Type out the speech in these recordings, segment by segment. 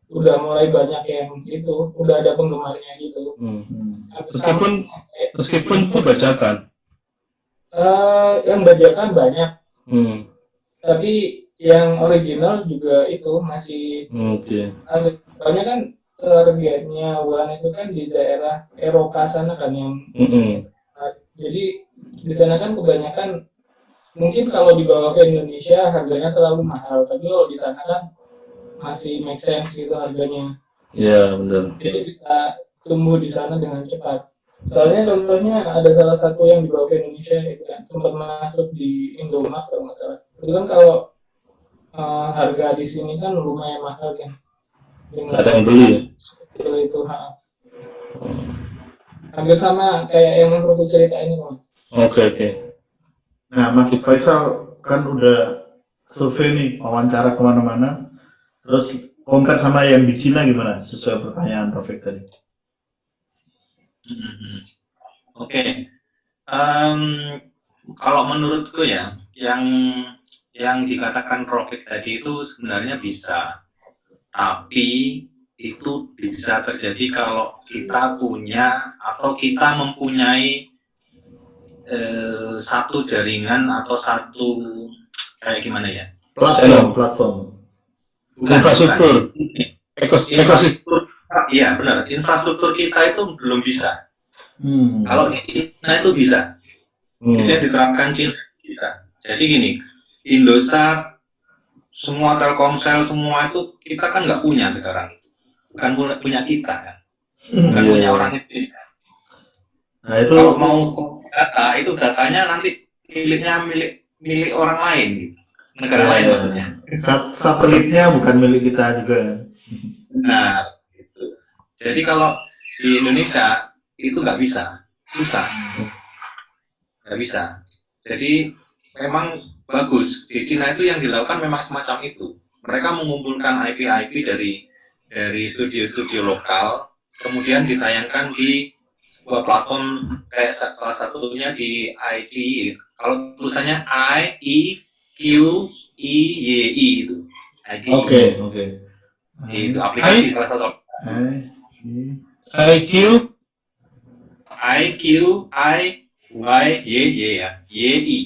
udah mulai banyak yang itu, udah ada penggemarnya gitu. Meskipun itu bajakan. Yang bajakan banyak. Tapi yang original juga itu masih banyak kan. Targetnya One itu kan di daerah Eropa sana kan yang jadi di sana kan kebanyakan mungkin kalau dibawa ke Indonesia harganya terlalu mahal, tapi kalau di sana kan masih make sense gitu harganya. Iya benar. Jadi bisa tumbuh di sana dengan cepat. Soalnya contohnya ada salah satu yang dibawa ke Indonesia itu kan sempat masuk di Indomaret kalau nggak salah. Itu kan kalau harga di sini kan lumayan mahal kan. Ada yang beli. Itu hampir sama kayak yang Mas cerita ini, Mas. Oke. Nah, Mas Faisal kan udah survei nih, wawancara kemana-mana. Terus compare sama yang di Cina gimana? Sesuai pertanyaan Taufik tadi. Oke. Kalau menurutku ya, yang dikatakan Taufik tadi itu sebenarnya bisa. Tapi itu bisa terjadi kalau kita punya atau kita mempunyai satu jaringan atau satu kayak gimana ya? Platform. Infrastruktur. Ekosistem. Iya benar. Infrastruktur kita itu belum bisa. Kalau di China itu bisa. Itu yang diterapkan China bisa. Jadi gini, Indosat, semua Telkomsel, semua itu kita kan nggak punya sekarang. Bukan punya kita kan. Bukan punya orang itu. Nah, itu kalau mau data, itu datanya nanti milik orang lain gitu. Negara lain maksudnya. Satelitnya bukan milik kita juga. Nah, gitu. Jadi kalau di Indonesia itu nggak bisa, susah. Nggak bisa. Jadi memang bagus. Di Cina itu yang dilakukan memang semacam itu. Mereka mengumpulkan IP dari studio-studio lokal, kemudian ditayangkan di sebuah platform kayak salah satunya di IGE. Kalau tulisannya IEQEYI itu. Oke. Itu aplikasi salah satu. IQIYY ya. YI.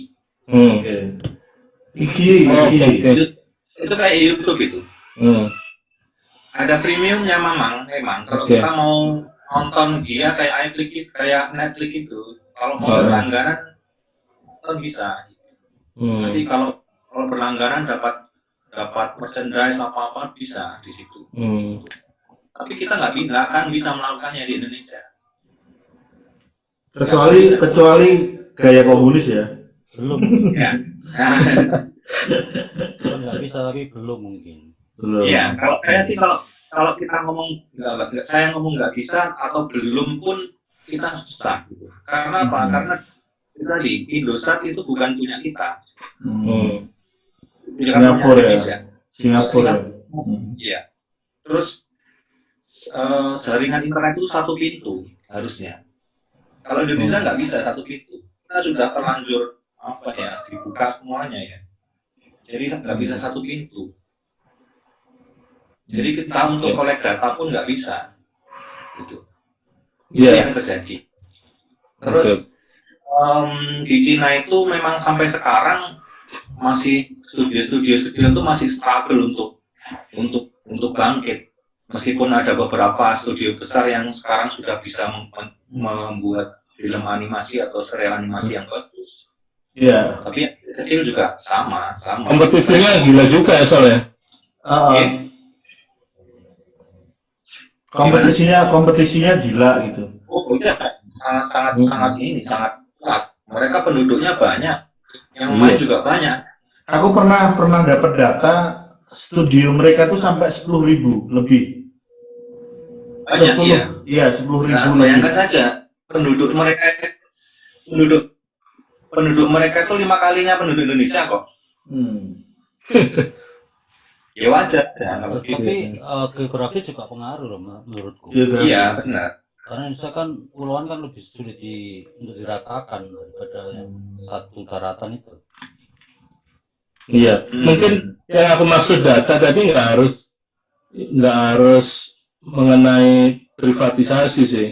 Itu kayak YouTube itu. Ada premiumnya memang. Kalau kita mau nonton dia kayak iFlix, kayak Netflix itu, kalau mau berlangganan kan bisa. Jadi kalau berlangganan dapat merchandise apa bisa di situ. Tapi kita nggak akan bisa melakukannya di Indonesia. Kecuali gaya komunis ya. Belum. Ya. Nggak bisa tapi belum mungkin. Iya, kalau saya sih kalau kita ngomong nggak bisa atau belum pun kita susah gitu. Karena apa? Karena tadi Indosat itu bukan punya kita. Singapura. Iya. Terus jaringan internet itu satu pintu harusnya. Kalau Indonesia nggak bisa satu pintu. Kita sudah terlanjur dibuka semuanya ya. Jadi nggak bisa satu pintu. Jadi kita untuk kolek data pun nggak bisa, gitu. Itu yang terjadi. Terus di Cina itu memang sampai sekarang masih studio itu masih struggle untuk bangkit. Meskipun ada beberapa studio besar yang sekarang sudah bisa membuat film animasi atau serial animasi yang bagus. Iya. Tapi yang kecil juga sama. Kompetisinya gila juga ya soalnya. Kompetisinya gila gitu. Oh iya, sangat ketat. Mereka penduduknya banyak, yang main juga banyak. Aku pernah dapat data studio mereka tuh sampai 10.000 lebih. Banyak Iya, 10.000 lebih. Bayangkan saja penduduk mereka itu 5 kalinya penduduk Indonesia kok. Ya wajar ya. Tapi geografis juga pengaruh menurutku. Iya benar. Karena Indonesia kan pulauan kan lebih sulit untuk diratakan daripada yang satu daratan itu. Iya, mungkin yang aku maksud data tadi nggak harus nggak harus mengenai privatisasi sih.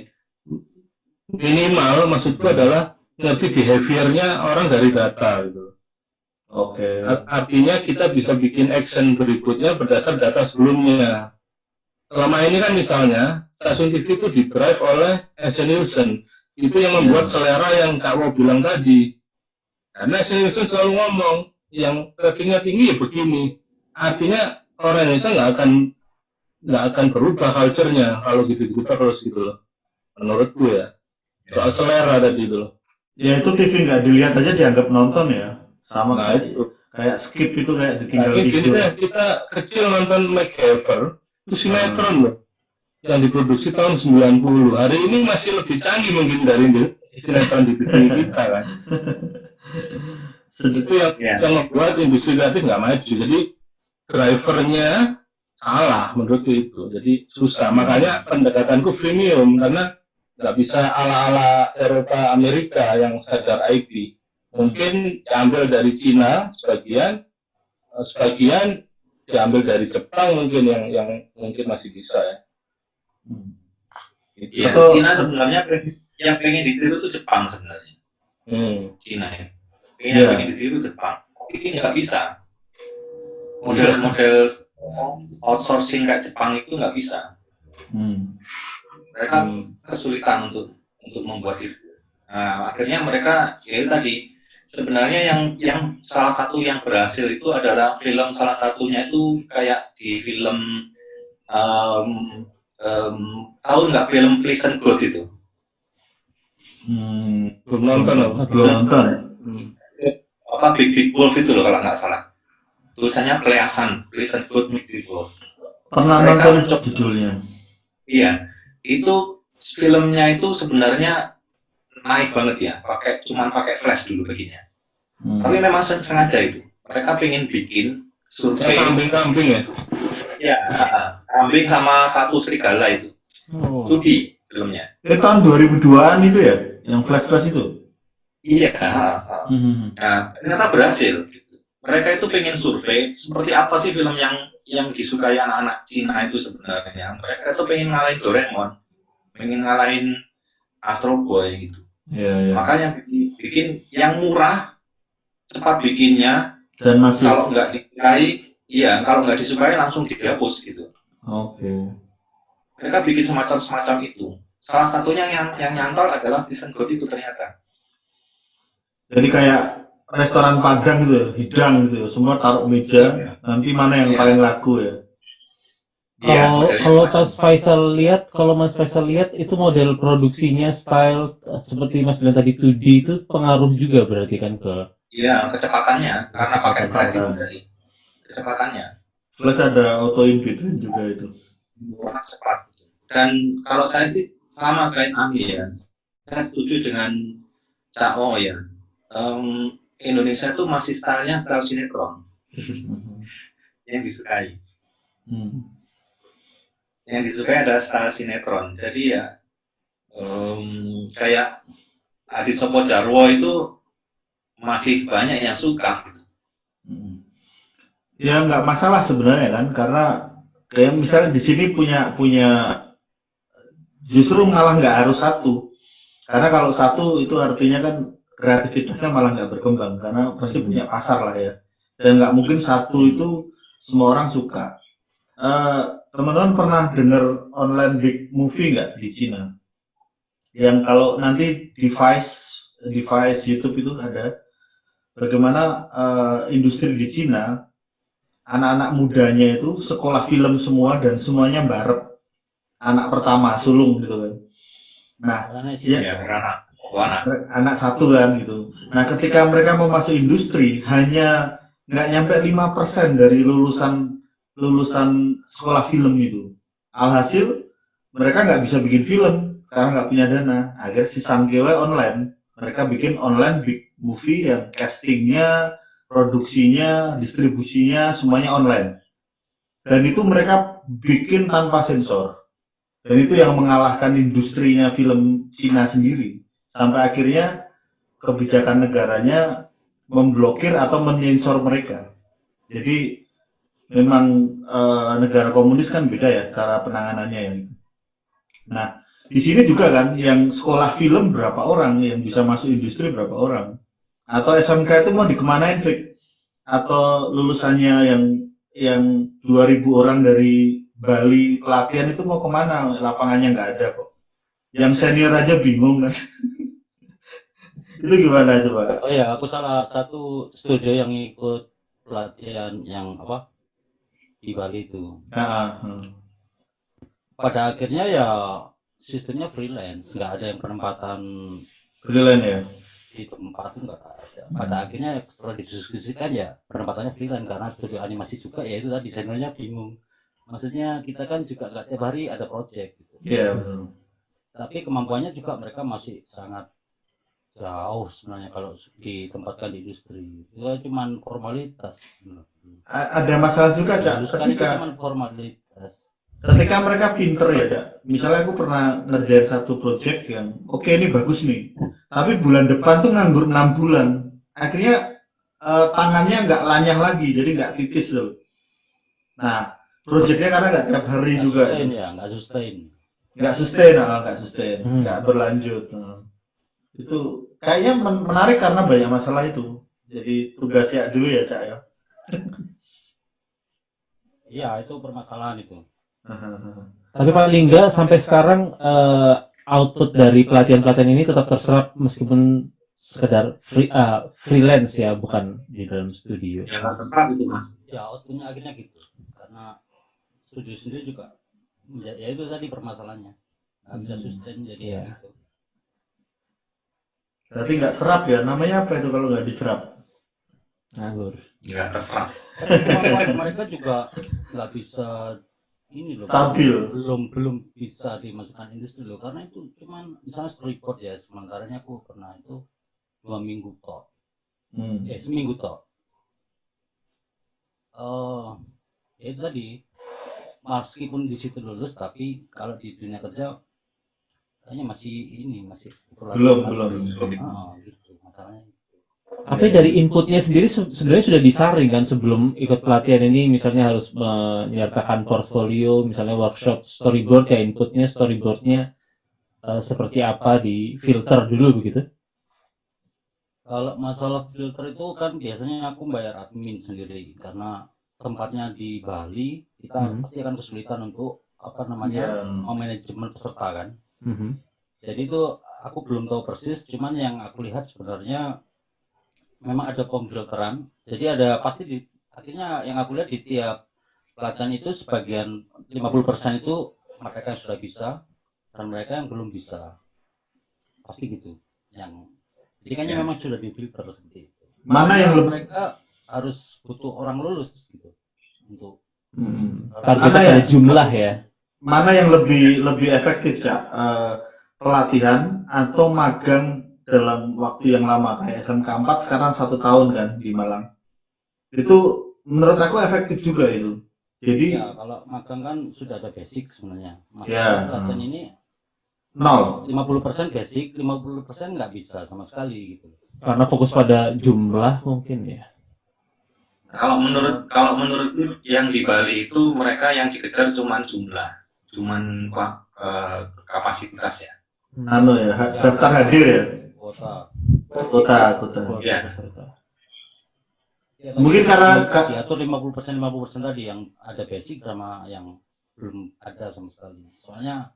Minimal maksudku adalah ngerti behaviornya orang dari data gitu. Oke. Artinya kita bisa bikin action berikutnya berdasar data sebelumnya. Selama ini kan misalnya stasiun TV itu di-drive oleh SN Nielsen. Itu yang membuat selera yang Kak Wo bilang tadi. Karena SN Nielsen selalu ngomong yang ratingnya tinggi ya begini. Artinya orang Indonesia nggak akan berubah culture-nya kalau gitu-gitu terus gitu loh. Menurutku ya. Soal selera tadi itu loh. Ya itu TV nggak dilihat aja dianggap nonton ya. Sama Nah, itu. kayak skip itu kayak ditinggal Gini tidur. deh, kita kecil nonton MacGyver, itu sinetron loh. Yang diproduksi tahun 90. Hari ini masih lebih canggih mungkin dari sinetron di TV kita kan. Itu yang membuat industri kreatif nggak maju. Jadi drivernya salah menurutku itu. Jadi susah. Makanya pendekatanku freemium karena nggak bisa ala-ala Eropa Amerika yang sekadar IP. Mungkin diambil dari Cina sebagian diambil dari Jepang mungkin yang mungkin masih bisa ya. Ya, Cina sebenarnya yang pengen ditiru itu Jepang sebenarnya. Cina ya. Pengen ditiru Jepang. Ini nggak bisa. Model-model outsourcing kayak Jepang itu nggak bisa. Mereka kesulitan untuk membuat itu. Nah, akhirnya mereka ya tadi sebenarnya yang salah satu yang berhasil itu adalah film, salah satunya itu kayak di film tahu nggak film Pleasant Growth itu? Belum nonton. Apa Big Wolf itu loh kalau nggak salah. Tulisannya Pleasant Growth Big Wolf. Pernah nonton judulnya? Iya. Itu filmnya itu sebenarnya naif banget ya, cuman pakai flash dulu baginya. Tapi memang sengaja itu. Mereka pengen bikin survei kambing ya. Ya, kambing sama satu serigala itu. Itu di filmnya. Itu tahun 2002-an itu ya, yang flash itu. Iya. Nah, ternyata berhasil. Mereka itu pengen survei seperti apa sih film yang disukai anak-anak Cina itu sebenarnya. Mereka itu pengen ngalahin Doraemon, pengen ngalahin Astro Boy gitu. Ya. Makanya bikin yang murah, cepat bikinnya, dan masih kalau nggak disukai langsung dihapus gitu. Oke. Mereka bikin semacam itu. Salah satunya yang nyantol adalah Pleasant Growth itu ternyata. Jadi kayak restoran Padang gitu, hidang gitu, semua taruh meja, nanti mana yang paling laku ya. Kalau Mas Faisal lihat itu model produksinya style seperti Mas bilang tadi 2D itu pengaruh juga berarti kan ke. Iya, kecepatannya karena pakai flash itu dari kecepatannya. Plus ada auto in between juga itu. Murah cepat. Dan kalau saya sih sama kayak Ami ya. Saya setuju dengan Cak O ya. Indonesia itu masih stylenya style sinetron yang disukai. Yang disukai adalah style sinetron. Jadi ya kayak Adit Sopo Jarwo itu masih banyak yang suka. Ya nggak masalah sebenarnya kan, karena kayak misalnya di sini punya justru malah nggak harus satu. Karena kalau satu itu artinya kan kreativitasnya malah nggak berkembang karena pasti punya pasar lah ya, dan nggak mungkin satu itu semua orang suka. Teman-teman pernah dengar online big movie nggak di Cina? Yang kalau nanti device YouTube itu ada bagaimana industri di Cina, anak-anak mudanya itu sekolah film semua dan semuanya barep, anak pertama sulung gitu kan. Nah, anak satu kan gitu. Nah, ketika mereka mau masuk industri hanya nggak nyampe 5% dari lulusan sekolah film itu. Alhasil mereka nggak bisa bikin film karena nggak punya dana. Akhirnya si sanggewe online, mereka bikin online big movie yang castingnya, produksinya, distribusinya semuanya online. Dan itu mereka bikin tanpa sensor. Dan itu yang mengalahkan industrinya film Cina sendiri. Sampai akhirnya kebijakan negaranya memblokir atau menyensor mereka. Jadi memang negara komunis kan beda ya cara penanganannya ya. Nah, di sini juga kan yang sekolah film berapa orang, yang bisa masuk industri berapa orang, atau SMK itu mau dikemanain, Fik? Atau lulusannya yang 2000 orang dari Bali pelatihan itu mau kemana? Lapangannya nggak ada kok. Yang senior aja bingung kan. Itu gimana coba? Oh ya, aku salah satu studio yang ikut pelatihan yang apa di Bali itu. Pada akhirnya ya sistemnya freelance, nggak ada yang penempatan Freelance ya. di tempat itu nggak ada. Pada akhirnya setelah didiskusikan ya penempatannya freelance karena studio animasi juga ya itu tadi seniornya bingung. Maksudnya kita kan juga nggak tiap hari ada project gitu. Iya betul. Tapi kemampuannya juga mereka masih sangat jauh sebenarnya kalau ditempatkan di industri. Itu cuman formalitas. Ada masalah juga, Cak. Itu cuman formalitas. Ketika mereka pinter ya, Cak. Misalnya aku pernah ngerjain satu project yang oke, ini bagus nih. Tapi bulan depan tuh nganggur 6 bulan. Akhirnya tangannya nggak lanyah lagi, jadi nggak titis loh. Nah, projectnya karena nggak tiap hari Nggak juga. sustain ya, nggak sustain. Nggak sustain, nggak berlanjut. Itu kayaknya menarik karena banyak masalah itu. Jadi tugasnya dulu ya, Cak ya. Iya, itu permasalahan itu. Tapi paling enggak sampai sekarang output dari pelatihan-pelatihan ini tetap terserap meskipun sekedar freelance ya, bukan di dalam studio. Ya nggak terserap itu Mas. Ya outputnya akhirnya gitu. Karena studio sendiri juga ya itu tadi permasalahannya nggak bisa sustain jadi ya gitu. Berarti nggak serap ya, namanya apa itu kalau nggak diserap? Nganggur. Nggak terserap. Kemampuan mereka juga nggak bisa ini loh, Stabil. belum bisa dimasukkan industri loh karena itu cuman misalnya storyboard ya sementaranya aku pernah itu 2 minggu tok seminggu tok ya itu tadi meskipun di situ lulus tapi kalau di dunia kerja kayaknya masih belum gitu masalahnya. Tapi dari inputnya sendiri sebenarnya sudah disaring kan sebelum ikut pelatihan ini, misalnya harus menyertakan portfolio, misalnya workshop storyboard ya, inputnya storyboardnya seperti apa, di filter dulu begitu. Kalau masalah filter itu kan biasanya aku bayar admin sendiri karena tempatnya di Bali, kita pasti akan kesulitan untuk manajemen peserta kan. Jadi itu aku belum tahu persis, cuman yang aku lihat sebenarnya memang ada pemfilteran. Jadi ada pasti akhirnya yang aku lihat di tiap pelatihan itu sebagian 50% itu mereka yang sudah bisa dan mereka yang belum bisa. Pasti gitu. Jadi kayaknya memang sudah difilter seperti itu. Mana yang mereka harus butuh orang lulus gitu untuk targetnya pada jumlah ya. Mana yang lebih efektif, Cak? Pelatihan atau magang dalam waktu yang lama kayak SMK 4 sekarang 1 tahun kan di Malang. Itu menurut aku efektif juga itu. Jadi ya kalau magang kan sudah ada basic sebenarnya. Pelatihan ini 0. 50% basic, 50% nggak bisa sama sekali gitu. Karena fokus pada jumlah mungkin ya. Kalau menurut yang di Bali itu mereka yang dikejar cuman jumlah, kapasitas ya. Daftar hadir ya. Kota. Ya. Mungkin karena diatur 50% tadi yang ada basic sama yang belum ada sama sekali. Soalnya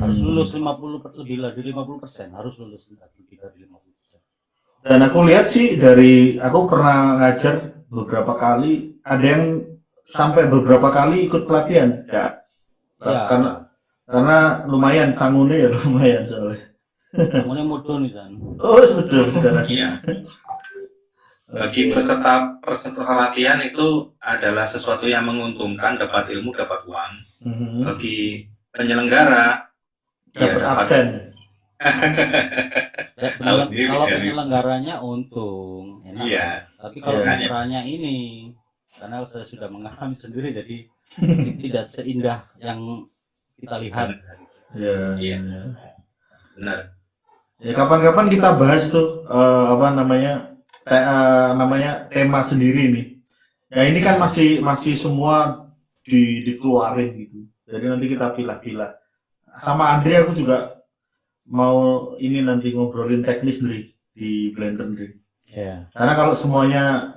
harus lulus 50 lebih dari 50%, harus lulus lebih dari 50%. Dan aku lihat sih aku pernah ngajar beberapa kali, ada yang sampai beberapa kali ikut pelatihan, Kak. Karena lumayan sanggulnya ya lumayan soalnya. Sanggulnya mudun nih kan. Oh, sudah sekarang. Iya. Bagi peserta pelatihan itu adalah sesuatu yang menguntungkan, dapat ilmu, dapat uang. Bagi penyelenggara dapat absen. Kalau penyelenggaranya untung, enak. Iya. Tapi kalau penyelenggaranya ini, karena saya sudah mengalami sendiri, jadi tidak seindah yang kita lihat. Iya. Benar. Ya kapan-kapan kita bahas tuh namanya tema sendiri nih. Ya ini kan masih semua dikeluarin gitu. Jadi nanti kita pilah-pilah. Sama Andre aku juga mau ini nanti ngobrolin teknis di Blender nih. Ya. Karena kalau semuanya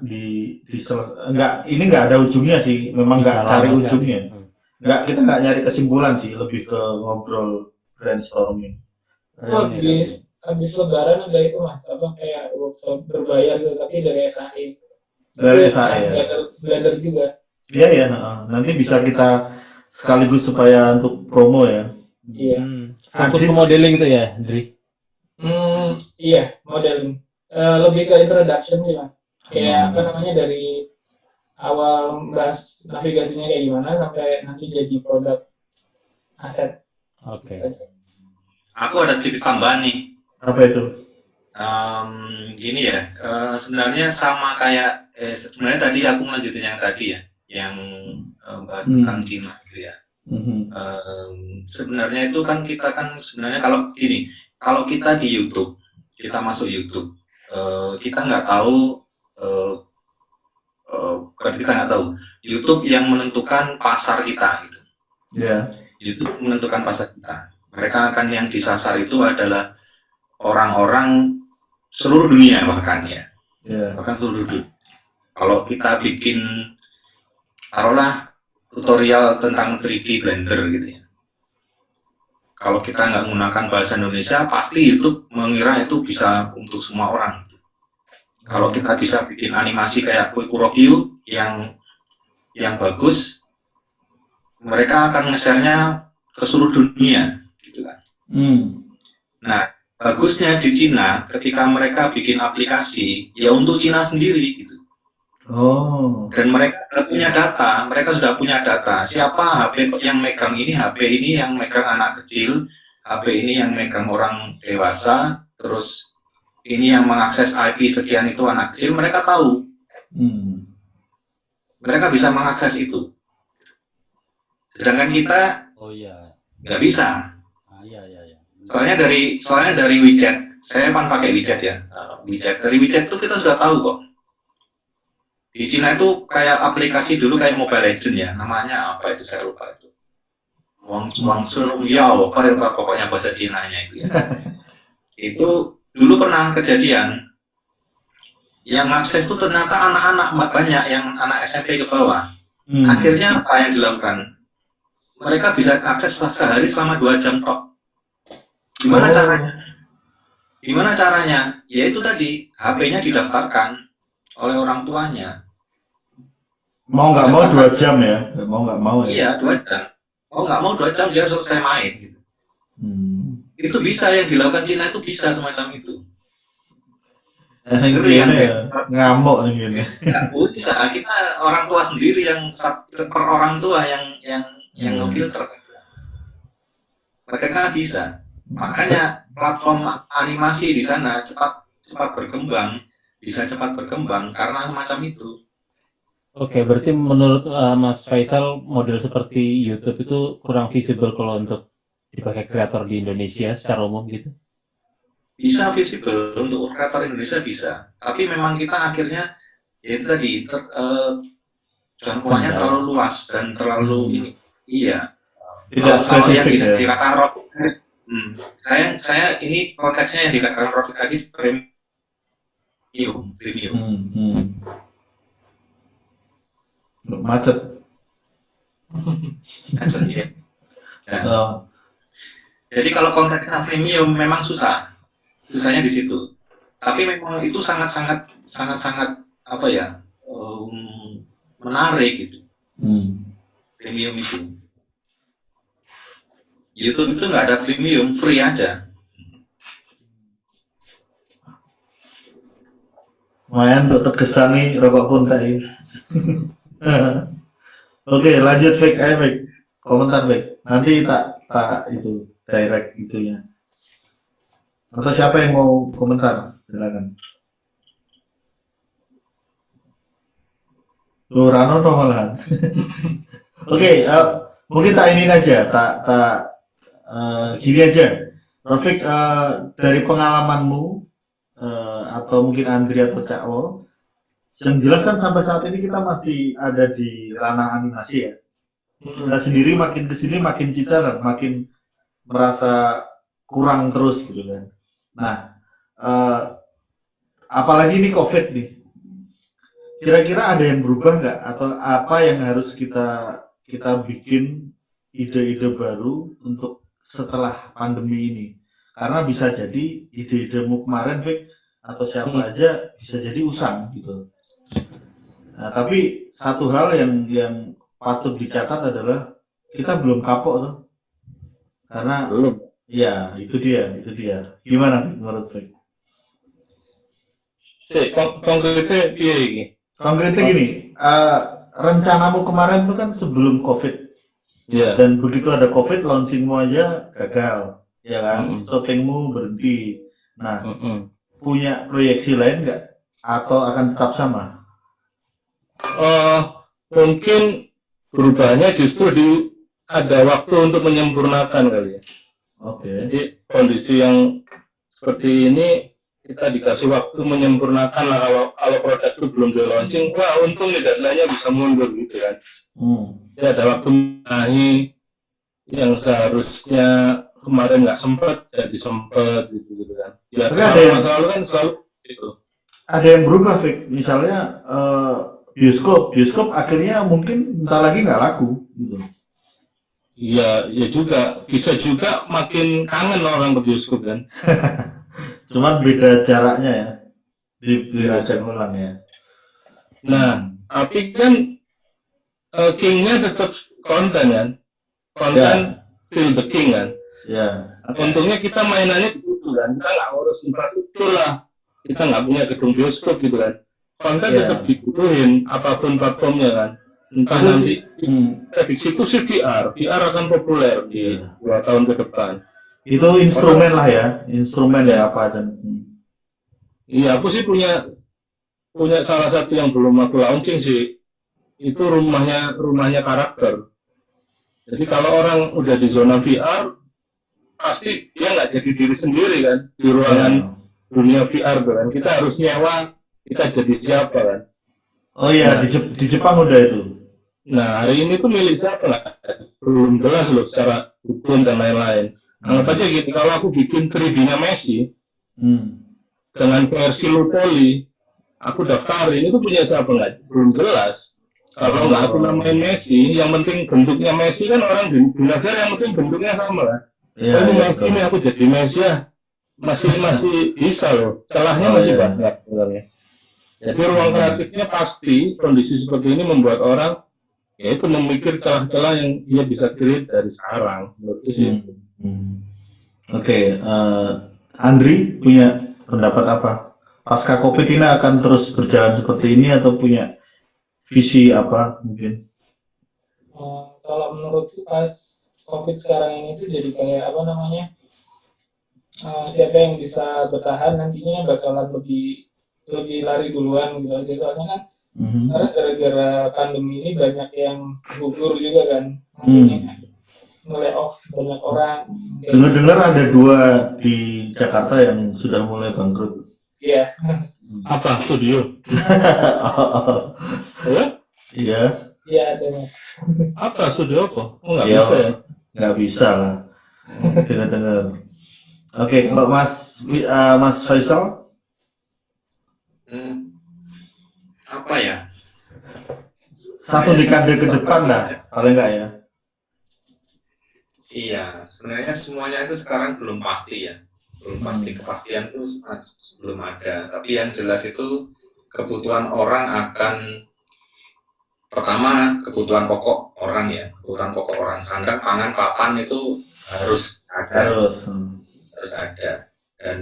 nggak ada ujungnya sih, memang nggak cari ujungnya. Kita nggak nyari kesimpulan sih, lebih ke ngobrol brainstorming. Habis lebaran ada itu Mas, apa kayak workshop berbayar gitu, tapi dari SAE. Dari SAE ya. Blender juga. Iya ya, nanti bisa kita sekaligus supaya untuk promo ya. Iya. Fokus ke modeling itu ya, Dri? Iya, modeling. Lebih ke introduction sih Mas. Kayak apa namanya, dari awal bahas navigasinya kayak gimana sampai nanti jadi produk aset. Oke. Aku ada sedikit tambahan nih. Apa itu? Gini ya, sebenarnya sama kayak sebenarnya tadi aku melanjutin yang tadi ya, yang bahas tentang Cina gitu ya. Sebenarnya itu kan kita kan sebenarnya kalau kita di YouTube, kita masuk YouTube, kita nggak tahu, kita nggak tahu YouTube yang menentukan pasar kita gitu. Yeah. YouTube menentukan pasar kita. Mereka akan yang disasar itu adalah orang-orang seluruh dunia bahkan ya. Yeah. Bahkan seluruh dunia. Kalau kita bikin taruhlah tutorial tentang 3D Blender gitu ya. Kalau kita nggak menggunakan bahasa Indonesia, pasti YouTube mengira itu bisa untuk semua orang. Kalau kita bisa bikin animasi kayak Kurokiyo yang bagus, mereka akan nge-share-nya ke seluruh dunia, gitu kan. Nah, bagusnya di Cina, ketika mereka bikin aplikasi, ya untuk Cina sendiri, gitu. Dan mereka sudah punya data. Siapa HP yang megang ini, HP ini yang megang anak kecil, HP ini yang megang orang dewasa, terus ini yang mengakses IP sekian itu anak kecil, mereka tahu. Mereka bisa mengakses itu. Sedangkan kita nggak bisa. Soalnya dari WeChat, saya kan pakai WeChat ya. Dari WeChat itu kita sudah tahu kok. Di Cina itu kayak aplikasi dulu kayak Mobile Legend ya, namanya apa itu saya lupa itu. Wang Surung Yao, pokoknya bahasa Cinanya itu ya. Itu dulu pernah kejadian yang akses itu ternyata anak-anak banyak, yang anak SMP ke bawah. Akhirnya apa yang dilakukan? Mereka bisa akses sehari selama 2 jam kok. Gimana caranya? Ya itu tadi, HP-nya didaftarkan oleh orang tuanya. Mau nggak mau 2 jam ya? Mau nggak mau ya? Iya, 2 jam. Mau nggak mau 2 jam dia selesai main. Gitu. Itu bisa, yang dilakukan Cina itu bisa semacam itu. Ngamuk nih gini. Nggak bisa, kita orang tua sendiri yang per orang tua yang ngefilter. Mereka bisa. Makanya platform animasi di sana cepat berkembang, bisa cepat berkembang karena semacam itu. Oke, berarti menurut Mas Faisal model seperti YouTube itu kurang visible kalau untuk dipakai kreator di Indonesia secara umum gitu? Bisa visible untuk kreator Indonesia bisa, tapi memang kita akhirnya ya itu tadi jangkauannya terlalu luas dan terlalu ini. Iya. Tidak spesifik ya. Dikatakan Rofik. Saya ini konteksnya yang dikatakan Rofik tadi premium. Macet. Ya. Jadi kalau konteksnya premium memang susahnya di situ. Tapi memang itu sangat apa ya, menarik gitu. Premium itu. YouTube itu nggak ada premium, free aja. Lumayan untuk terkesan nih rokok pun tadi. Oke, lanjut Fik. Komentar Fik. Nanti tak itu direct itunya. Atau siapa yang mau komentar? Silakan. Rano atau malahan. Oke, mungkin tak ini aja, gini aja. Rofik, dari pengalamanmu atau mungkin Andri atau Cakwo, Yang jelas kan sampai saat ini kita masih ada di ranah animasi ya. Kita sendiri makin kesini makin kita dan makin merasa kurang terus gitu kan. Nah, apalagi ini COVID nih. Kira-kira ada yang berubah nggak atau apa yang harus kita bikin ide-ide baru untuk setelah pandemi ini? Karena bisa jadi ide-idemu kemarin, Vic, atau siapa aja bisa jadi usang gitu. Nah, tapi satu hal yang patut dicatat adalah kita belum kapok tuh. Karena Belum. ya itu dia. Gimana menurut Vic? Konkretnya piye iki? Konkretnya gini, rencanamu kemarin tuh kan sebelum COVID. Iya. Dan begitu ada COVID, launchingmu aja gagal, ya kan? Syutingmu berhenti. Nah, punya proyeksi lain nggak? Atau akan tetap sama? Mungkin berubahnya justru ada waktu untuk menyempurnakan kali ya. Oke. Jadi kondisi yang seperti ini kita dikasih waktu menyempurnakan lah. Kalau produk itu belum di launching, wah untung nih deadline-nya bisa mundur gitu kan. Ya ada waktu menahi yang seharusnya kemarin nggak sempet jadi sempet gitu kan. Ya selalu kan selalu gitu. Ada yang berubah, Vic. Misalnya bioskop akhirnya mungkin bentar lagi nggak laku gitu. Iya, ya juga bisa juga makin kangen orang ke bioskop kan. Cuman beda jaraknya ya, dirasain ulang ya. Nah, tapi kan king-nya tetap konten kan, konten still the king kan. Ya. Untungnya kita mainannya di situ kan, kita nggak ngurus infrastruktur lah, kita nggak punya gedung bioskop gitu kan. Konten tetap dibutuhin apapun platformnya kan. Entah nanti prediksiku sih VR akan populer di 2 tahun ke depan. Itu instrumen lah ya, instrumen ya apa dan. Iya, aku sih punya salah satu yang belum aku launching sih. Itu rumahnya karakter. Jadi kalau orang udah di zona VR, pasti dia nggak jadi diri sendiri kan di ruangan dunia VR kan. Kita harus nyewa, kita jadi siapa kan. Oh iya, di Jepang udah itu. Nah, hari ini tuh milik siapa lah? Belum jelas loh secara hukum dan lain-lain. Anggap aja gitu, kalau aku bikin 3D-nya Messi dengan versi Lupoli, aku daftarin, itu punya siapa nggak? Belum jelas. Kalau nggak aku namain Messi, yang penting bentuknya Messi kan orang belajar yang penting bentuknya sama lah. Ya, ini Messi ini aku jadi Messi ya, masih bisa loh. Celahnya masih banyak sebenarnya. Jadi ruang kreatifnya pasti kondisi seperti ini membuat orang yaitu memikir celah-celah yang dia bisa create dari sekarang. Menurut sih. Oke, Andri punya pendapat apa? Pasca COVID ini akan terus berjalan seperti ini atau punya visi apa mungkin? Kalau menurut pas COVID sekarang ini tuh jadi kayak apa namanya? Siapa yang bisa bertahan nantinya bakalan lebih lari duluan gitu aja. Soalnya kan sekarang gara-gara pandemi ini banyak yang gugur juga kan. Maksudnya nge-layoff banyak orang. Dengar-dengar ada 2 di Jakarta yang sudah mulai bangkrut. Iya. Apa studio? Iya. Iya ada Mas. Apa studio apa? Oh nggak bisa ya? Nggak bisa lah. Dengar-dengar. Oke, kalau Mas Faisal? Apa ya? Satu dekade ke depan lah, paling nggak ya? Iya, sebenarnya semuanya itu sekarang belum pasti ya. Belum pasti, kepastian itu belum ada. Tapi yang jelas itu kebutuhan orang akan, pertama kebutuhan pokok orang ya. Kebutuhan pokok orang, sandang, pangan, papan itu harus ada. Harus ada. Dan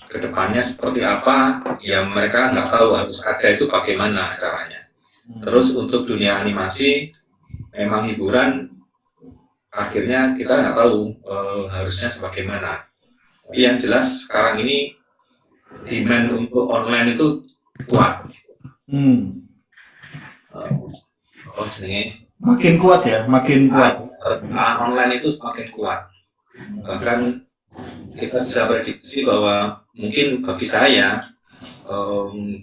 kedepannya seperti apa, ya mereka nggak tahu harus ada itu bagaimana caranya. Terus untuk dunia animasi, memang hiburan akhirnya kita nggak tahu harusnya sebagaimana. Tapi yang jelas sekarang ini demand untuk online itu kuat. Makin kuat ya, makin kuat. Online itu semakin kuat. Bahkan kita bisa prediksi bahwa mungkin bagi saya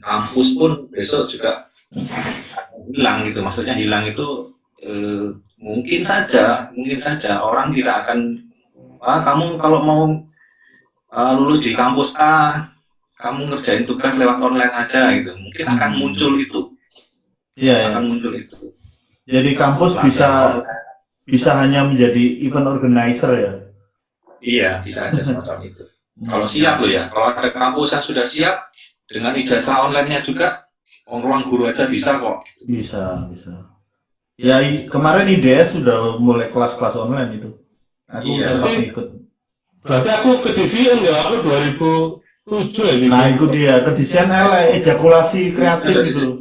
kampus pun besok juga hilang gitu. Maksudnya hilang itu mungkin saja orang tidak akan kamu kalau mau lulus di kampus A, kamu ngerjain tugas lewat online aja gitu. Mungkin akan muncul itu. Iya, akan muncul itu. Jadi kampus bisa hanya menjadi event organizer ya. Iya, bisa aja semacam itu. Kalau siap loh ya, kalau ada kampus yang sudah siap dengan ijazah online-nya juga, ruang guru aja bisa kok. Bisa. Ya kemarin IDS sudah mulai kelas-kelas online itu. Aku sempat ikut. Berarti aku kedisian ya, aku 2007 ya. Nah itu dia, kedisian ejakulasi kreatif itu.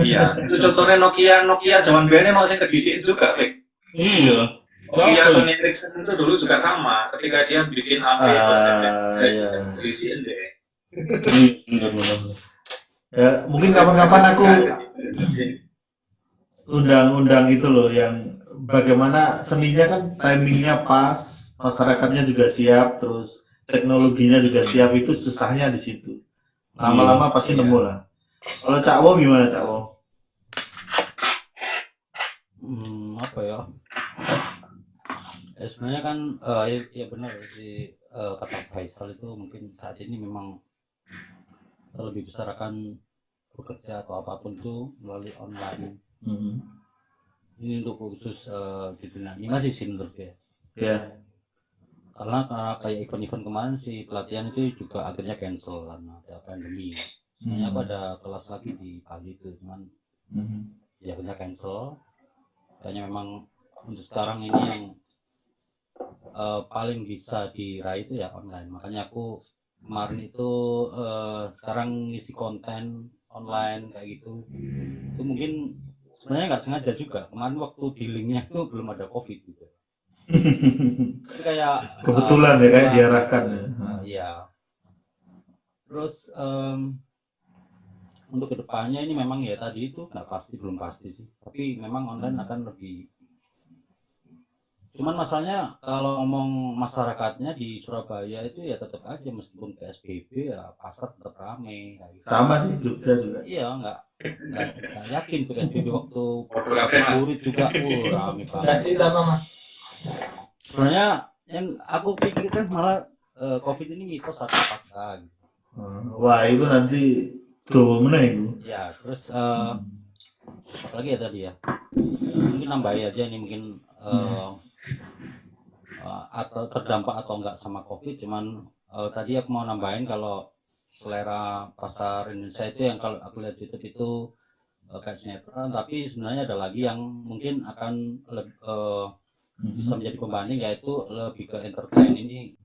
Iya, itu contohnya Nokia zaman BN mau saya kedisian juga, Fik. Iya. Nokia Sony Ericsson itu dulu juga sama, ketika dia bikin HP kedisian deh. Ya, mungkin kapan-kapan aku undang itu loh, yang bagaimana seninya kan timingnya pas, masyarakatnya juga siap, terus teknologinya juga siap, itu susahnya di situ. Lama-lama pasti nemu lah. Kalau Cak Wo gimana, Cak Wo? Apa ya? Sebenarnya kan ya benar si kata Faisal itu mungkin saat ini memang lebih besar akan bekerja atau apapun itu melalui online. Ini untuk khusus di dunia animasi sih menurut gue. Ya. Karena kayak event-event kemarin si pelatihan itu juga akhirnya cancel karena ada pandemi. Sebenarnya aku ada kelas lagi di Bali itu, cuman ya akhirnya cancel. Kayaknya memang untuk sekarang ini yang paling bisa diraih itu ya online. Makanya aku kemarin itu sekarang ngisi konten online kayak gitu. Itu mungkin sebenarnya nggak sengaja juga. Kemarin waktu di linknya itu belum ada COVID gitu. Itu kayak kebetulan ya, kayak diarahkan ya. Iya. Terus untuk kedepannya ini memang ya tadi itu nggak pasti, belum pasti sih. Tapi memang online akan lebih. Cuman masalahnya kalau ngomong masyarakatnya di Surabaya itu ya tetap aja meskipun PSBB ya pasar tetap ramai. Gitu. Sama sih Jogja juga. Iya nggak yakin PSBB waktu Burit juga ramai banget. Pasti sama Mas. Sebenarnya yang aku pikirkan malah COVID ini mitos atau fakta. Gitu. Wah itu nanti tuh mana itu? Ya terus apalagi ya tadi ya mungkin nambahin aja nih mungkin atau terdampak atau enggak sama COVID, cuman tadi aku mau nambahin kalau selera pasar Indonesia itu yang kalau aku lihat YouTube itu kayak sinetron, tapi sebenarnya ada lagi yang mungkin akan bisa menjadi pembanding, yaitu lebih ke entertain ini.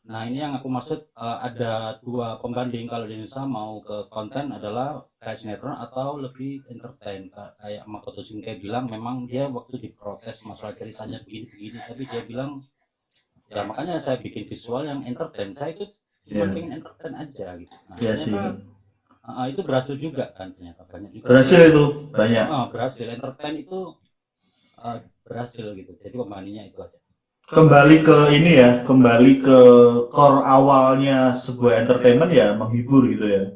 Nah ini yang aku maksud, ada dua pembanding kalau di Indonesia, mau ke konten adalah kayak sinetron atau lebih entertain. Kayak Makoto Shinkai bilang memang dia waktu diproses masalah ceritanya begini-begini, tapi dia bilang ya makanya saya bikin visual yang entertain, saya itu cuma pengen entertain aja gitu. Nah, ternyata itu berhasil juga kan, ternyata banyak juga. Berhasil itu banyak. Berhasil, entertain itu berhasil gitu. Jadi pembandingnya itu aja. Kembali ke ini ya, kembali ke core awalnya sebuah entertainment ya, menghibur gitu ya.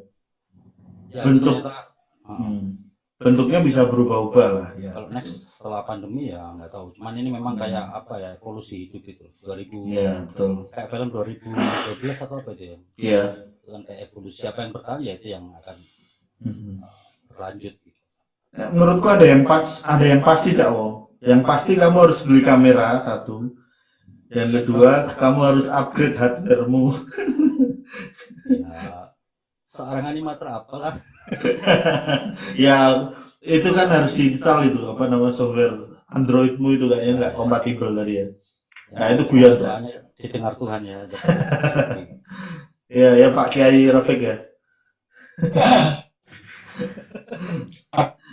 Bentuknya bisa berubah-ubah lah ya. Kalau next setelah pandemi ya nggak tahu, cuman ini memang kayak apa ya, evolusi hidup itu 2000 ya, betul. Kayak film 2012 atau apa itu ya. Iya. Itu kan kayak evolusi, apa yang bertahan ya itu yang akan berlanjut gitu. Ya, menurutku ada yang pasti Cak Wo. Yang pasti kamu harus beli kamera satu. Yang kedua, kamu harus upgrade hardware-mu. Ya, seorang animator apalah. Ya itu kan harus diinstal itu apa nama software Androidmu itu kayaknya nggak kompatibel tadi ya. Nah itu guyon tuh. Didengar Tuhan ya. Ya Pak Kiai Rafiq ya.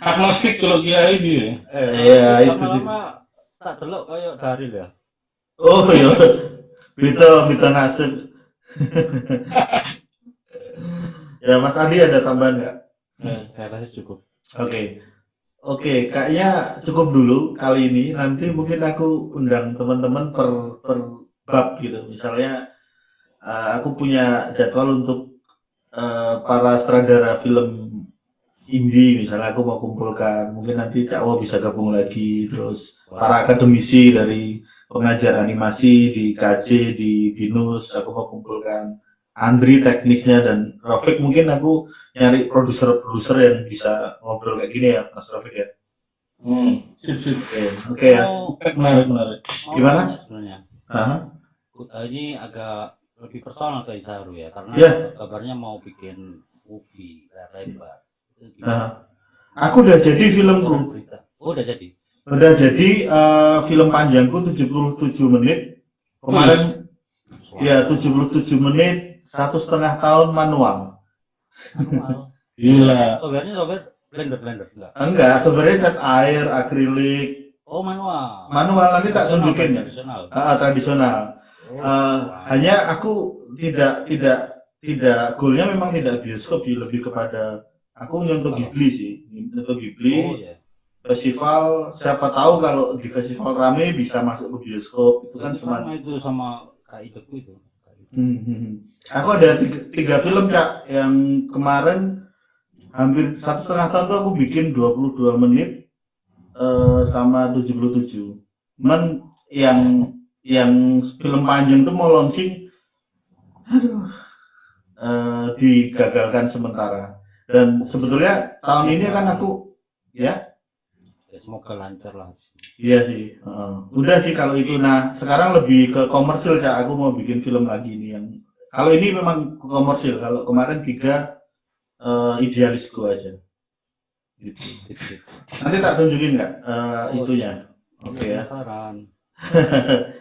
Agnostik kalau Kiai dia. Iya itu. Lama-lama tak delok kayak Daril ya. Oh iya. Bito nasib. Ya Mas Adi ada tambahan nggak? Saya rasa cukup. Oke, kayaknya cukup dulu kali ini. Nanti mungkin aku undang teman-teman per bab gitu. Misalnya aku punya jadwal untuk para sutradara film indie misalnya aku mau kumpulkan, mungkin nanti Cak Wo bisa gabung lagi, terus para akademisi dari pengajar animasi di KJ, di BINUS aku mau kumpulkan, Andri teknisnya, dan Rafiq mungkin aku nyari produser-produser yang bisa ngobrol kayak gini ya Mas Rafiq ya. Oke ya. Menarik. Gimana? Sebenarnya. Aha. Ini agak lebih personal ke Isaru ya, karena kabarnya mau bikin movie lebar. Aku udah jadi filmku. Oh, udah jadi. Udah jadi film panjangku 77 menit. Kemarin ya 77 menit, 1,5 tahun manual. Gila. Software blender Enggak, sebenarnya set air, akrilik. Oh, manual. Manual nanti tak tunjukin ya. Tradisional. Hanya aku tidak goalnya memang tidak bioskop sih, lebih kepada aku nyentuh Ghibli sih, nyentuh Ghibli. Festival, siapa tahu kalau di festival rame bisa masuk ke bioskop, itu kan cuma itu sama kayak itu. Aku ada 3 film Cak, yang kemarin hampir 1,5 tahun tuh aku bikin 22 menit sama 77. Cuman yang film panjang tuh mau launching, digagalkan sementara. Dan sebetulnya tahun ini kan aku ya semoga lancar lah. Iya sih, udah sih kalau itu. Nah sekarang lebih ke komersil Cak, aku mau bikin film lagi nih yang kalau ini memang komersil, kalau kemarin 3 idealisku aja gitu. Nanti tak tunjukin nggak itunya. Oke ya.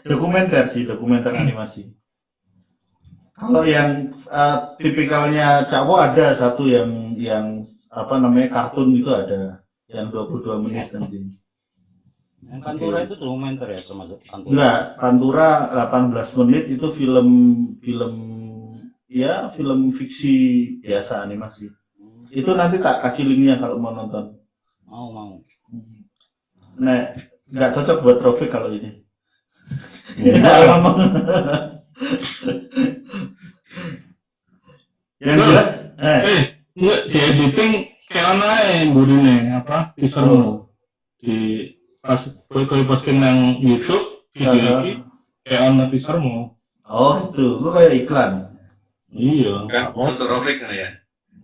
dokumenter animasi. Kalau yang tipikalnya Cak Wo ada satu yang apa namanya kartun itu ada yang 22 menit nanti. Yang Pantura itu dokumenter ya termasuk Pantura? Enggak, Pantura 18 menit itu film fiksi biasa animasi. Itu nanti tak kasih linknya kalau mau nonton. Mau. Nah, nggak cocok buat Rafiq kalau ini. Yang jelas enggak di editing kayak mana burine apa teasermu di pas posting nang YouTube video ini kayak ana teasermu. Oh itu, gua kayak iklan. Iya. Kan untuk Rafiq kan ya.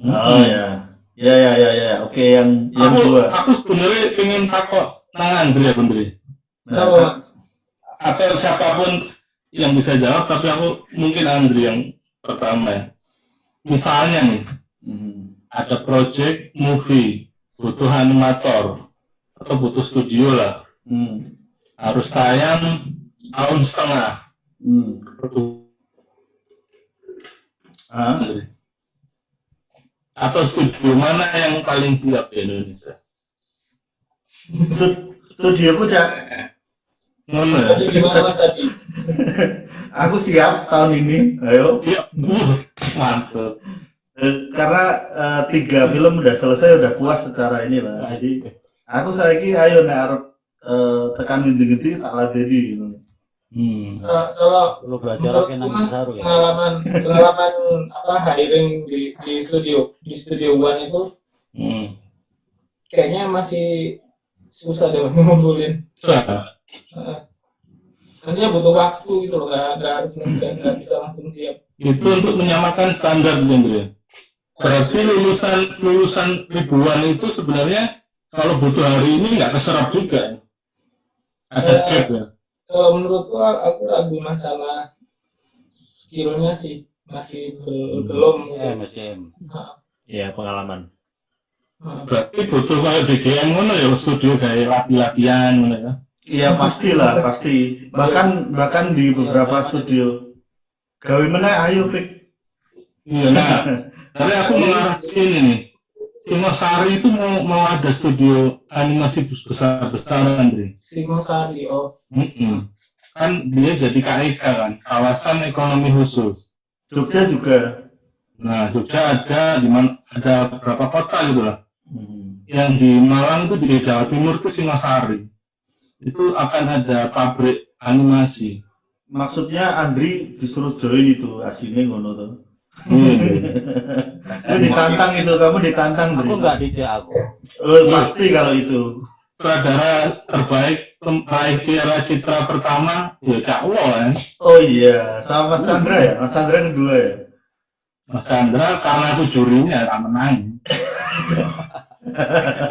Oh ya. Ya. Oke, yang dua. Aku sebenarnya pengen takut nang Andre ya Andre. Atau siapapun yang bisa jawab, tapi aku mungkin Andre yang pertama ya. Misalnya nih, ada project movie, butuh animator atau butuh studio lah, harus tayang setahun setengah. Atau studio mana yang paling siap di Indonesia? Studioku Cak. Mana? Gimana Mas Adi? Aku siap tahun ini, ayo. Siap. Mantap. Karena 3 film udah selesai, udah puas secara inilah. Jadi aku saiki ayo nek arep tekan ngendi-ngendi tak ladeni gitu. Kalau lu belajar kayak nang Isaru ya. Pengalaman apa hiring di studio One itu kayaknya masih susah deh ngumpulin. Sebenarnya butuh waktu gitu loh, nggak harus nggak bisa langsung siap. Itu untuk menyamakan standar Andre. Berarti lulusan ribuan itu sebenarnya kalau butuh hari ini nggak keserap juga. Ada gap ya. Kalau menurutku aku ragu masalah skillnya sih, masih belum. MSM. Ya pengalaman. Berarti butuh kayak BGM mana ya studio kayak latihan mana ya. Iya pastilah, pasti. Bahkan di beberapa studio. Gawe mana ayo Fik. Iya nah. Tapi aku mengarah ke sini nih. Singosari itu mau ada studio animasi besar-besaran, Andre. Singosari, oh. Kan dia jadi KEK kan, kawasan ekonomi khusus. Jogja juga. Nah, Jogja ada ada berapa kota gitu lah. Yang di Malang itu di Jawa Timur itu Singosari. Itu akan ada pabrik animasi. Maksudnya Andri disuruh join itu aslinya ngono tuh. Itu ditantang itu, kamu ditantang Aku Dri. nggak DJ aku. Pasti kalau itu. Saudara terbaik peraih Piala Citra pertama ya Cak Wo kan. Oh iya, sama Mas Chandra ya, Mas Chandra kedua ya. Mas Chandra karena aku jurinya tak menang.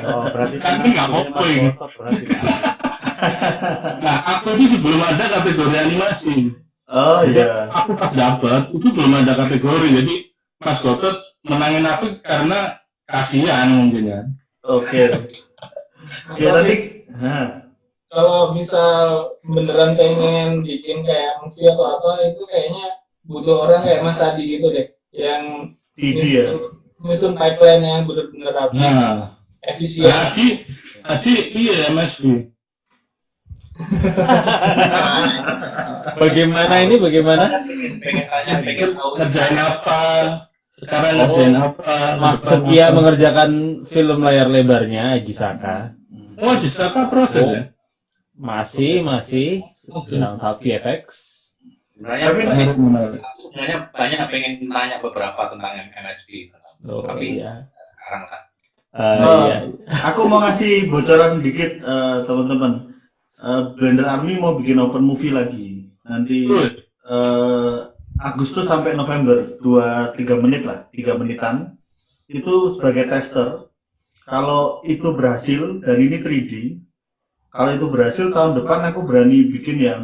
Oh, berarti Tapi nggak apa-apa ini. berarti. Nah aku itu sebelum ada kategori animasi. Oh iya. Aku pas dapat itu belum ada kategori, jadi Mas Gotot menangin aku karena kasihan mungkin ya. Oke. Ya nanti. Kalau misal beneran pengen bikin kayak movie atau apa itu kayaknya butuh orang kayak Mas Adi gitu deh, yang Didi ya. nyusun pipeline yang bener-bener rapi, Nah, efisien. Adi iya MSV. Bagaimana? Pengen tanya, pengen tahu. Ngerjain apa? Sekarang ngerjain apa? Maksudnya mengerjakan film layar lebarnya Aji Saka. Oh, Jisaka proses ya? Masih sedang tahap VFX. Sebenarnya Tapi sebenarnya banyak pengen tanya beberapa tentang MSP. Oh, Tapi iya. sekarang lah. Iya. Aku mau ngasih bocoran dikit teman-teman. Blender Army mau bikin open movie lagi. Nanti Agustus sampai November 2-3 menit lah, 3 menitan. Itu sebagai tester. Kalau itu berhasil dan ini 3D, kalau itu berhasil tahun depan aku berani bikin yang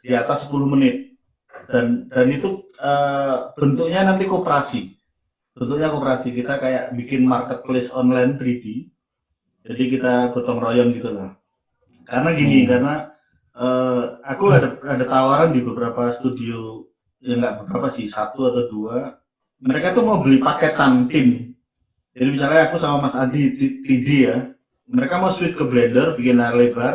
di atas 10 menit. Dan itu bentuknya nanti koperasi. Bentuknya koperasi, kita kayak bikin marketplace online 3D. Jadi kita gotong royong gitu lah. Karena gini, karena aku ada tawaran di beberapa studio, ya nggak beberapa sih, 1 atau 2. Mereka tuh mau beli paketan tim. Jadi misalnya aku sama Mas Adi 3D ya, mereka mau switch ke Blender, bikin layar lebar,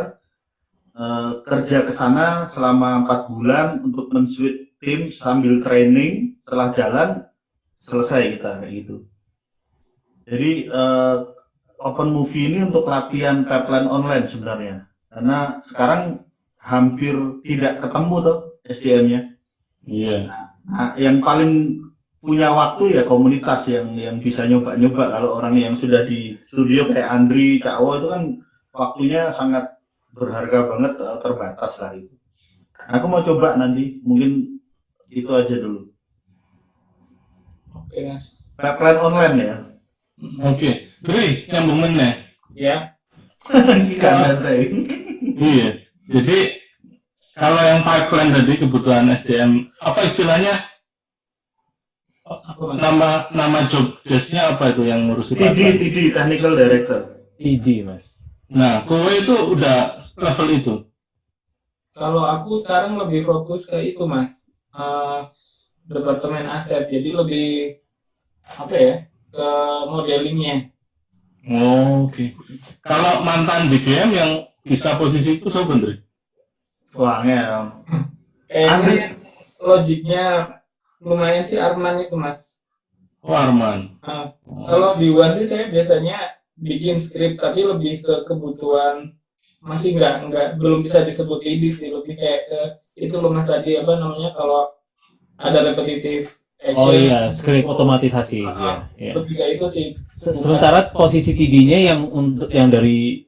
kerja ke sana selama 4 bulan untuk men-switch tim sambil training, setelah jalan selesai kita kayak gitu. Jadi open movie ini untuk latihan pipeline online sebenarnya, karena sekarang hampir tidak ketemu tuh SDM-nya. Iya. Nah, yang paling punya waktu ya komunitas yang bisa nyoba-nyoba. Kalau orang yang sudah di studio kayak Andri, Cak Wo itu kan waktunya sangat berharga banget, terbatas lah itu. Aku mau coba nanti, mungkin itu aja dulu. Oke Mas. Pipeline online ya. Oke. Dri, nyambung meneh. Ya. Ikan santai. Iya. Jadi kalau yang pipeline tadi kebutuhan SDM, apa istilahnya? Nama job desk-nya apa itu yang ngurusin pipeline? TD, Technical Director. ID Mas. Nah, kowe itu udah level itu. Kalau aku sekarang lebih fokus ke itu Mas, departemen aset. Jadi lebih apa ya, ke modelingnya. Oh, oke. Kalau mantan BGM yang bisa posisi itu siapa Dri? Wah, ngel. Kayaknya logiknya lumayan sih Arman itu Mas. Oh, Arman. Kalau di One sih saya biasanya bikin skrip, tapi lebih ke kebutuhan, masih belum bisa disebut lead sih, lebih kayak ke itu loh Mas tadi apa namanya, kalau ada repetitif action. Oh iya, skrip otomatisasi. Iya. Lebih kayak itu sih. Sementara posisi TD-nya yang dari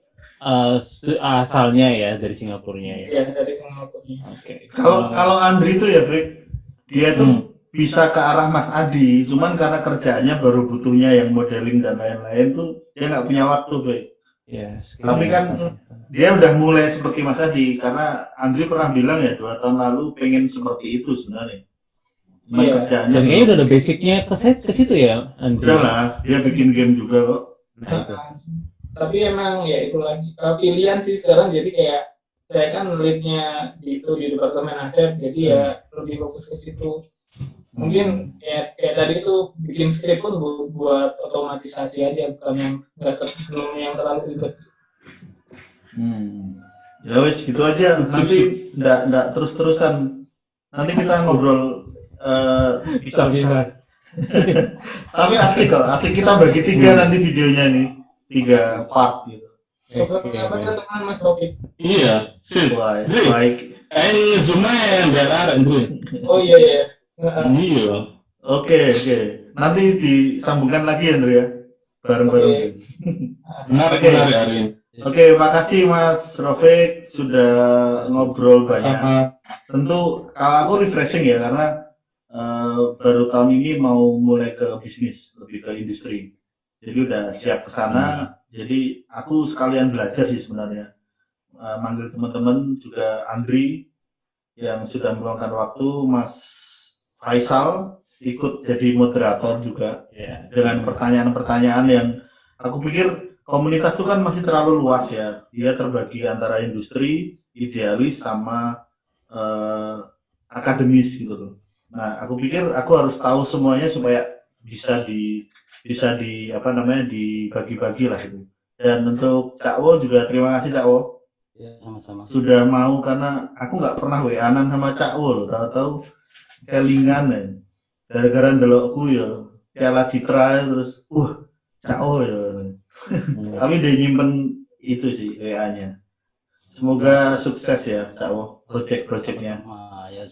asalnya ya, dari Singapurnya ya. Iya, dari Singapura. Oke. Kalau Andri itu ya, Frik, dia tuh bisa ke arah Mas Adi, cuman karena kerjaannya baru butuhnya yang modeling dan lain-lain tuh dia nggak punya waktu, Frik. Ya, Tapi kan dia udah mulai seperti Mas Adi, karena Andri pernah bilang ya 2 tahun lalu pengen seperti itu sebenarnya. Cuman Iya. kerjaannya dan kayaknya udah ada basicnya ke situ ya, Andri. udah lah, dia bikin game juga kok. Nah, itu. Tapi emang ya itu lagi pilihan sih sekarang, jadi kayak saya kan leadnya di departemen aset, jadi ya lebih fokus ke situ. Mungkin ya kayak tadi itu bikin skrip pun buat otomatisasi aja, bukan yang belum yang terlalu ribet. Ya wes gitu aja, nanti ndak terus-terusan. Nanti kita ngobrol bisa. Tapi asik kok, asik, kita bagi 3 nanti videonya nih, 3 part gitu. Apa teman Mas Rofiq? Iya, sip. Wah, Dri, baik. zoom-nya yang biar ada Dri. Oh iya. Iya. Oke. Nanti disambungkan lagi Andrew ya. Bareng-bareng. Oke. Menarik Oke. menarik hari ini. Oke, makasih Mas Rofik sudah ngobrol banyak. Tentu kalau aku refreshing ya karena baru tahun ini mau mulai ke bisnis, lebih ke industri. Jadi udah siap ke sana. Jadi aku sekalian belajar sih sebenarnya. Manggil teman-teman juga Andri yang sudah meluangkan waktu, Mas Faisal ikut jadi moderator juga dengan pertanyaan-pertanyaan yang aku pikir komunitas itu kan masih terlalu luas ya. Dia terbagi antara industri, idealis sama akademis gitu loh. Nah, aku pikir aku harus tahu semuanya supaya bisa dibagi-bagi lah gitu. Dan untuk Cak Wo juga terima kasih Cak Wo. Ya, sama-sama. Sudah mau karena aku nggak pernah WA-an sama Cak Wo loh, tahu-tahu kelingan ya. Gara-gara ndelokku ya Piala Citra terus Cak Wo ya. Tapi dia nyimpen itu sih WA-nya. Semoga sukses ya Cak Wo project-projectnya. Ya,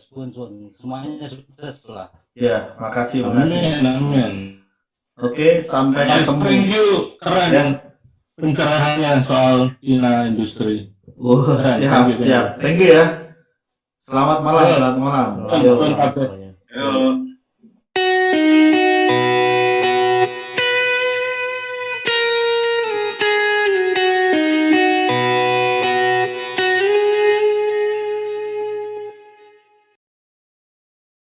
semuanya sukses lah. Ya, makasih. Amin. Oke, sampai ketemu. Thank you, keren Ya. pencerahannya soal Ina industri. Siap. Thank you ya. Selamat malam. Yo. Yo. Yo.